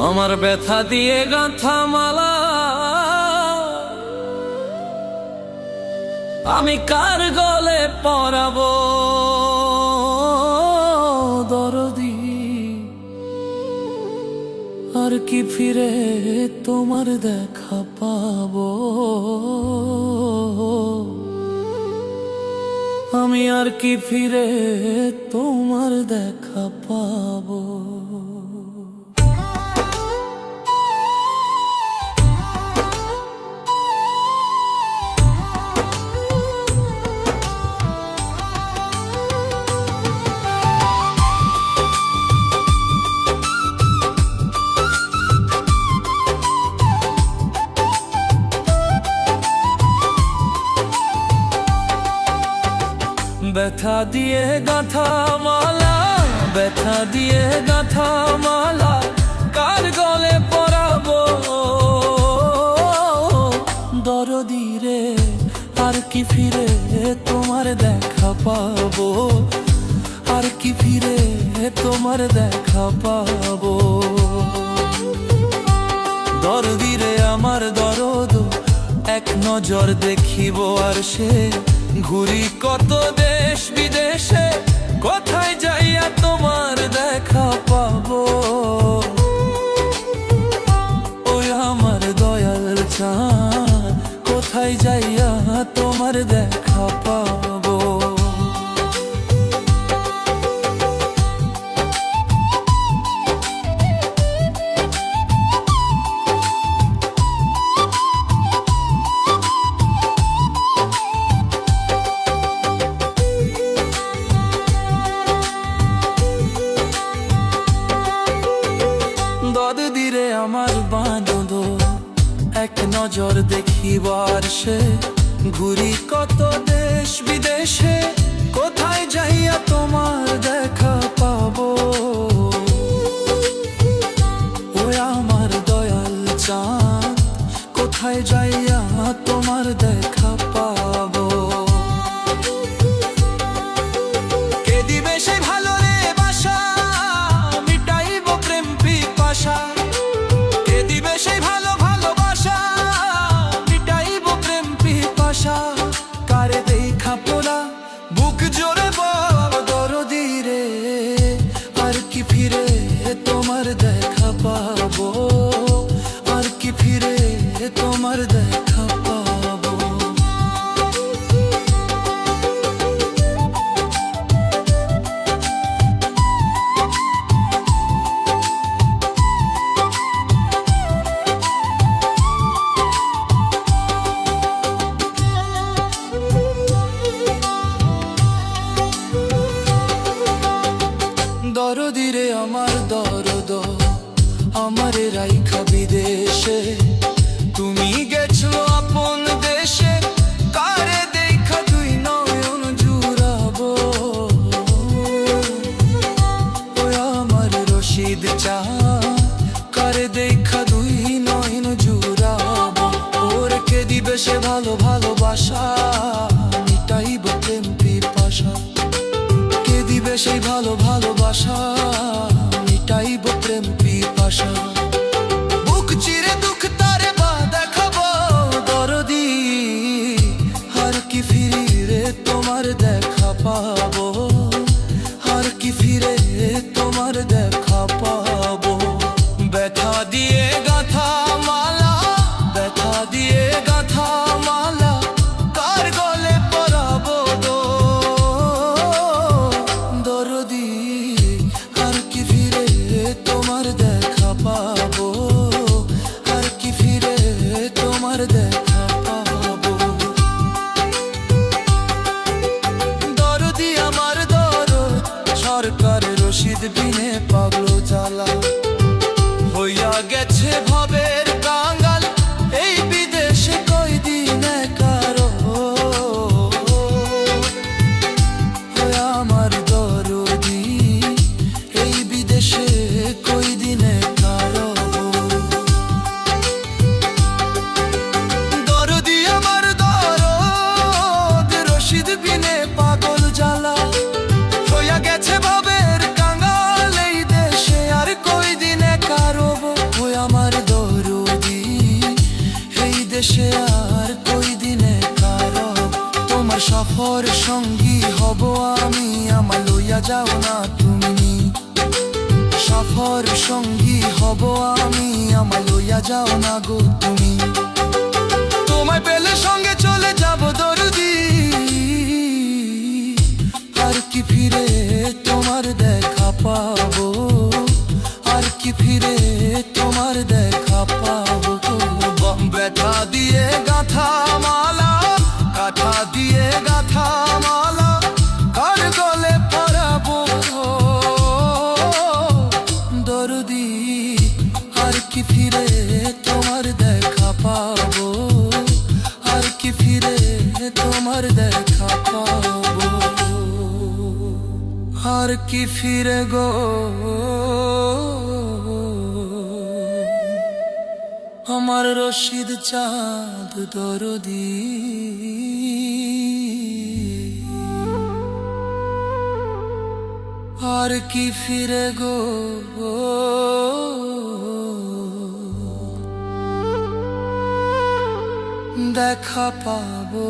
আমার ব্যথা দিয়ে গাঁথা মালা আমি কার গলে পরাবো দরদি। আর কি ফিরে তোমার দেখা পাবো, আমি আর কি ফিরে তোমার দেখা পাবো। ব্যথা দিয়ে গাঁথা মালা, ব্যথা দিয়ে গাঁথা মালা কার গলে পরাবো দরদি রে। আর কি ফিরে তোমার দেখা পাবো, আর কি ফিরে তোমার দেখা পাবো দরদি রে। আমার দরদ এক নজর দেখিব আর সে ঘুরি কত দেশ বিদেশে, কোথায় যাইয়া তোমার দেখা পাবো। ওই আমার দয়াল চাঁদ, কোথায় যাইয়া তোমার দেখা পাবো। দরদি রে আমার বাঁধ এক নজর দেখিবার সে ঘুরি কত দেশ বিদেশে, কোথায় যাইয়া তোমার দেখা পাবো। ওই আমার দয়াল চাঁদ, কোথায় যাইয়া তোমার দেখা পাবো। কে দিবে সেই ভালো রে বাসা, মিটাইব প্রেম পিপাসা। কে দিবে সেই ভালো ভালোবাসা, মিটাইব প্রেম পিপাসা। কারে দেখা পোড়া বুক জোরে বল দরদি রে। আর কি ফিরে তোমার দেখা পাবো, আর কি ফিরে তোমার দেখা পাবো। দরদি রে আমার দরদ আমারে রাইখা বিদেশে, তুমি গেছো আপন দেশে। কারে দেখা তুই নয়ন জুড়াবো, ওই আমার রশিদ চাঁদ, কারে দেখা দুই নয়ন জুড়াবো। ওর কে দিবে সে ভালো ভালোবাসা, মিটাইব প্রেম পিপাসা। কে দিবে সেই ভালো ভালোবাসা, মিটাইব প্রেম পিপাসা। বুক চিরে দুঃখ তারে বা দেখাবো দরদি। আর কি ফিরে তোমার দেখা পাবো, আর কি ফিরে তোমার দেখা পাবো। ব্যথা দিয়ে গাঁথা মালা, ব্যথা দিয়ে গাঁথা মালা কার গলে পরাবো দরদি। আর কি ফিরে তোমার দেখা পাবো, আর কি ফিরে তোমার দেখা পাবো দরদি। আমার দরদ সরকার রশিদ বিনে পাগলো জ্বালা হইয়া গেছে ভবের কাঙ্গাল, এই বিদেশে কয়দিন কারো। আমার দরদি এই বিদেশে কয়দিনে কারো। দরদি আমার দরদ রশিদ বিনে পাগল জ্বালা হইয়া গেছে ভবের কাঙ্গাল, এই দেশে আর কয়দিনে কারো। সঙ্গী হব আমি, আমার লইয়া যাও না তুমি। সফর সঙ্গী হব আমি, আমার লইয়া যাও না গো তুমি। তোমায় পেলে সঙ্গে চলে যাব দরদি, আর কি ফিরে তোমার দেখা পাবো, আর কি ফিরে তোমার দেখা পাবো। ব্যথা দিয়ে গাথা মালা, কাঁথা দিয়ে গাথা মালা, কার গলে পরাবো দরদি, আর কি ফিরে তোমার দেখা পাবো, আর কি ফিরে তোমার দেখা পাবো, আর কি ফিরে গো আমার রশিদ চাঁদ দরদি। আর কি ফিরে গো দেখা পাবো।